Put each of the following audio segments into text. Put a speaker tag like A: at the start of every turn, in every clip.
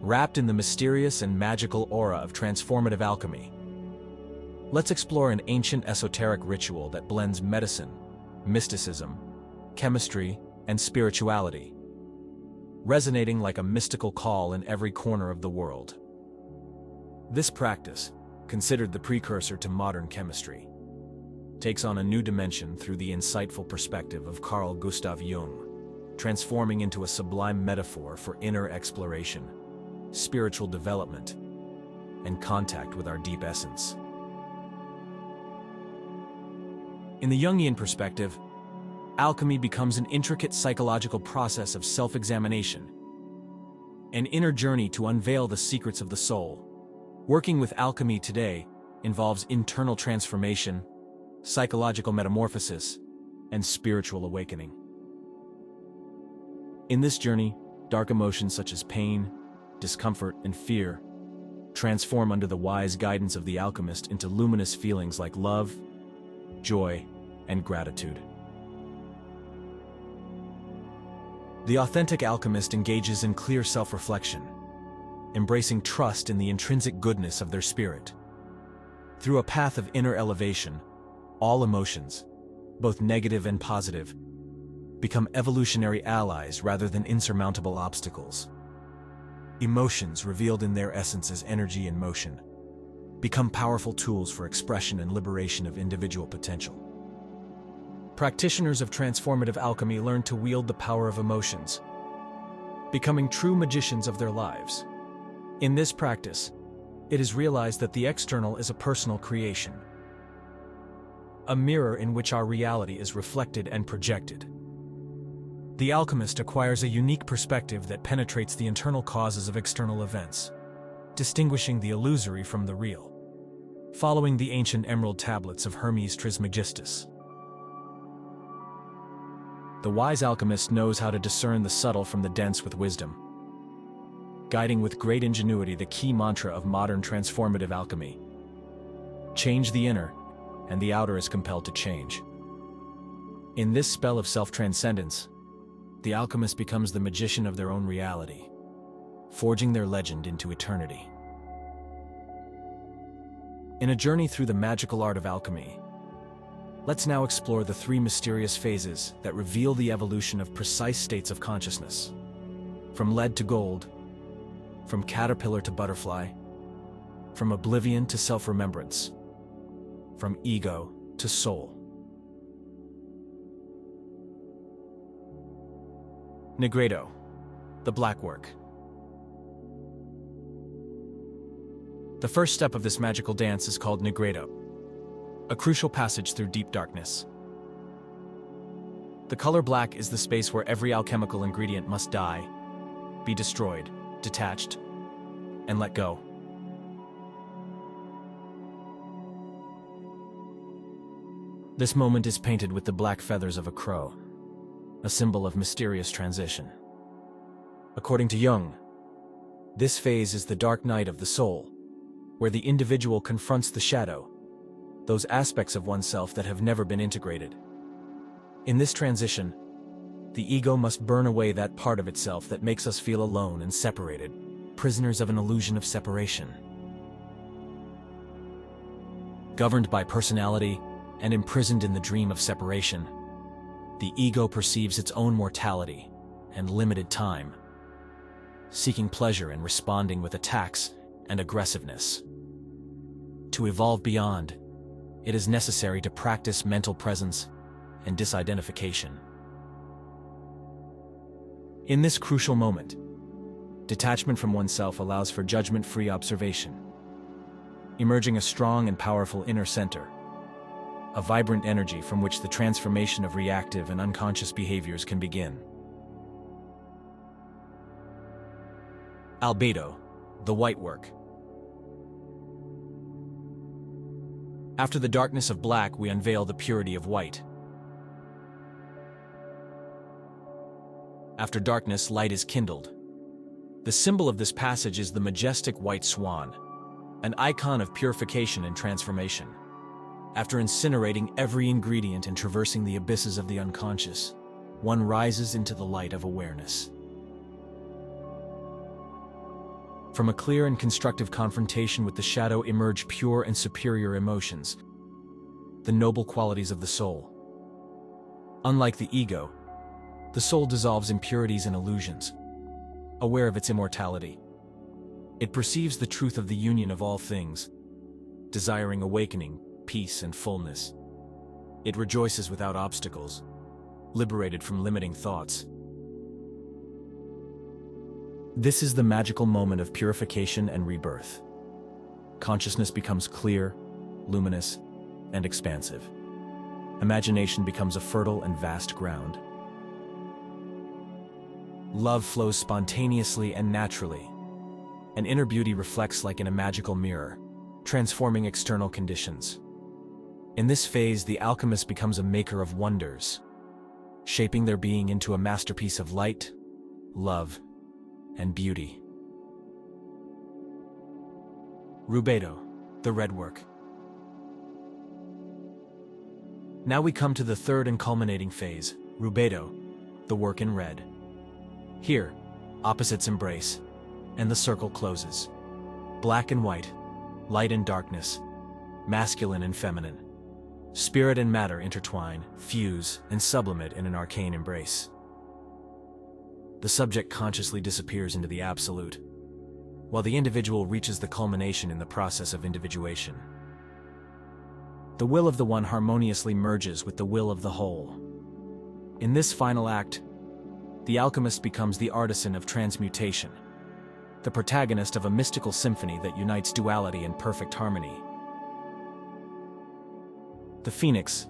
A: wrapped in the mysterious and magical aura of transformative alchemy. Let's explore an ancient esoteric ritual that blends medicine, mysticism, chemistry, and spirituality, resonating like a mystical call in every corner of the world. This practice, considered the precursor to modern chemistry, takes on a new dimension through the insightful perspective of Carl Gustav Jung, transforming into a sublime metaphor for inner exploration, spiritual development, and contact with our deep essence. In the Jungian perspective, alchemy becomes an intricate psychological process of self-examination, an inner journey to unveil the secrets of the soul. Working with alchemy today involves internal transformation, psychological metamorphosis, and spiritual awakening. In this journey, dark emotions such as pain, discomfort, and fear transform under the wise guidance of the alchemist into luminous feelings like love, joy, and gratitude. The authentic alchemist engages in clear self-reflection, embracing trust in the intrinsic goodness of their spirit. Through a path of inner elevation, all emotions, both negative and positive, become evolutionary allies rather than insurmountable obstacles. Emotions, revealed in their essence as energy and motion, become powerful tools for expression and liberation of individual potential. Practitioners of transformative alchemy learn to wield the power of emotions, becoming true magicians of their lives. In this practice, it is realized that the external is a personal creation, a mirror in which our reality is reflected and projected. The alchemist acquires a unique perspective that penetrates the internal causes of external events, distinguishing the illusory from the real, following the ancient emerald tablets of Hermes Trismegistus. The wise alchemist knows how to discern the subtle from the dense with wisdom, guiding with great ingenuity the key mantra of modern transformative alchemy: change the inner, and the outer is compelled to change. In this spell of self-transcendence, the alchemist becomes the magician of their own reality, forging their legend into eternity. In a journey through the magical art of alchemy, let's now explore the three mysterious phases that reveal the evolution of precise states of consciousness. From lead to gold, from caterpillar to butterfly, from oblivion to self-remembrance, from ego to soul. Nigredo, the black work. The first step of this magical dance is called Nigredo, a crucial passage through deep darkness. The color black is the space where every alchemical ingredient must die, be destroyed, detached, and let go. This moment is painted with the black feathers of a crow, a symbol of mysterious transition. According to Jung, this phase is the dark night of the soul, where the individual confronts the shadow, those aspects of oneself that have never been integrated. In this transition, the ego must burn away that part of itself that makes us feel alone and separated, prisoners of an illusion of separation. Governed by personality and imprisoned in the dream of separation, the ego perceives its own mortality and limited time, seeking pleasure and responding with attacks and aggressiveness. To evolve beyond, it is necessary to practice mental presence and disidentification. In this crucial moment, detachment from oneself allows for judgment-free observation, emerging a strong and powerful inner center, a vibrant energy from which the transformation of reactive and unconscious behaviors can begin. Albedo, the white work. After the darkness of black, we unveil the purity of white. After darkness, light is kindled. The symbol of this passage is the majestic white swan, an icon of purification and transformation. After incinerating every ingredient and traversing the abysses of the unconscious, one rises into the light of awareness. From a clear and constructive confrontation with the shadow emerge pure and superior emotions, the noble qualities of the soul. Unlike the ego, the soul dissolves impurities and illusions, aware of its immortality. It perceives the truth of the union of all things, desiring awakening, peace, and fullness. It rejoices without obstacles, liberated from limiting thoughts. This is the magical moment of purification and rebirth. Consciousness becomes clear, luminous, and expansive. Imagination becomes a fertile and vast ground. Love flows spontaneously and naturally. An inner beauty reflects like in a magical mirror, transforming external conditions. In this phase, the alchemist becomes a maker of wonders, shaping their being into a masterpiece of light, love, and beauty. Rubedo, the red work. Now we come to the third and culminating phase, Rubedo, the work in red. Here, opposites embrace, and the circle closes. Black and white, light and darkness, masculine and feminine. Spirit and matter intertwine, fuse, and sublimate in an arcane embrace. The subject consciously disappears into the absolute, while the individual reaches the culmination in the process of individuation. The will of the one harmoniously merges with the will of the whole. In this final act, the alchemist becomes the artisan of transmutation, the protagonist of a mystical symphony that unites duality and perfect harmony. The phoenix,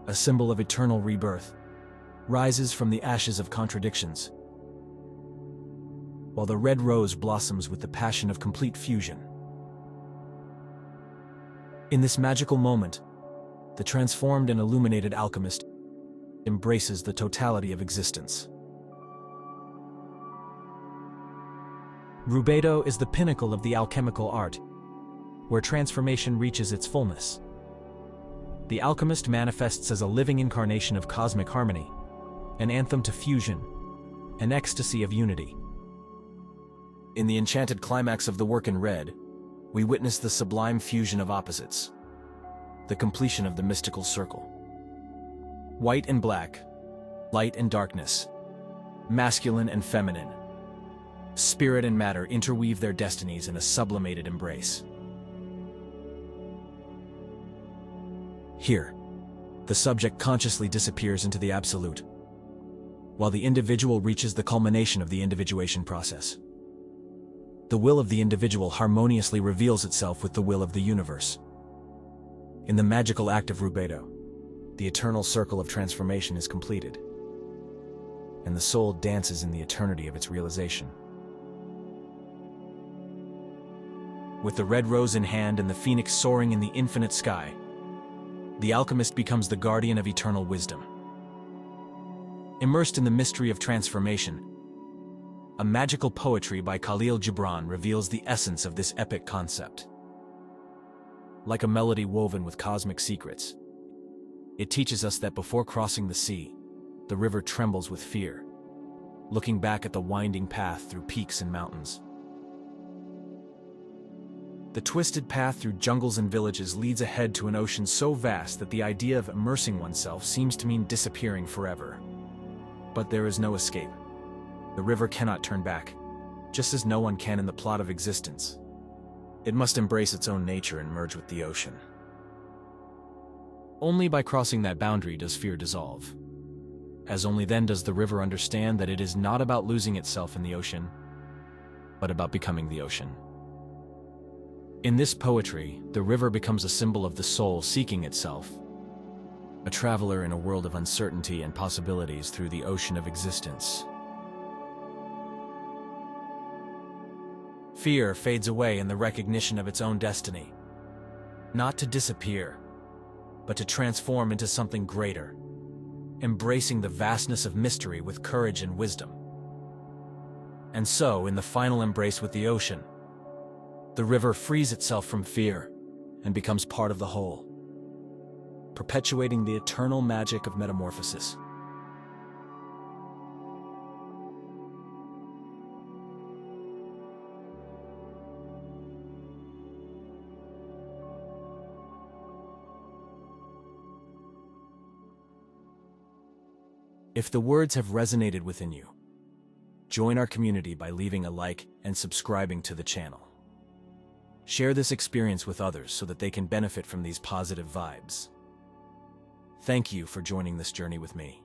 A: a symbol of eternal rebirth, rises from the ashes of contradictions, while the red rose blossoms with the passion of complete fusion. In this magical moment, the transformed and illuminated alchemist embraces the totality of existence. Rubedo is the pinnacle of the alchemical art, where transformation reaches its fullness. The alchemist manifests as a living incarnation of cosmic harmony, an anthem to fusion, an ecstasy of unity. In the enchanted climax of the work in red, we witness the sublime fusion of opposites, the completion of the mystical circle. White and black, light and darkness, masculine and feminine, spirit and matter interweave their destinies in a sublimated embrace. Here, the subject consciously disappears into the absolute, while the individual reaches the culmination of the individuation process. The will of the individual harmoniously reveals itself with the will of the universe. In the magical act of Rubedo, the eternal circle of transformation is completed, and the soul dances in the eternity of its realization. With the red rose in hand and the phoenix soaring in the infinite sky, the alchemist becomes the guardian of eternal wisdom. Immersed in the mystery of transformation, a magical poetry by Khalil Gibran reveals the essence of this epic concept. Like a melody woven with cosmic secrets, it teaches us that before crossing the sea, the river trembles with fear, looking back at the winding path through peaks and mountains. The twisted path through jungles and villages leads ahead to an ocean so vast that the idea of immersing oneself seems to mean disappearing forever. But there is no escape. The river cannot turn back, just as no one can in the plot of existence. It must embrace its own nature and merge with the ocean. Only by crossing that boundary does fear dissolve, as only then does the river understand that it is not about losing itself in the ocean, but about becoming the ocean. In this poetry, the river becomes a symbol of the soul seeking itself, a traveler in a world of uncertainty and possibilities through the ocean of existence. Fear fades away in the recognition of its own destiny, not to disappear, but to transform into something greater, embracing the vastness of mystery with courage and wisdom. And so, in the final embrace with the ocean, the river frees itself from fear and becomes part of the whole, perpetuating the eternal magic of metamorphosis. If the words have resonated within you, join our community by leaving a like and subscribing to the channel. Share this experience with others so that they can benefit from these positive vibes. Thank you for joining this journey with me.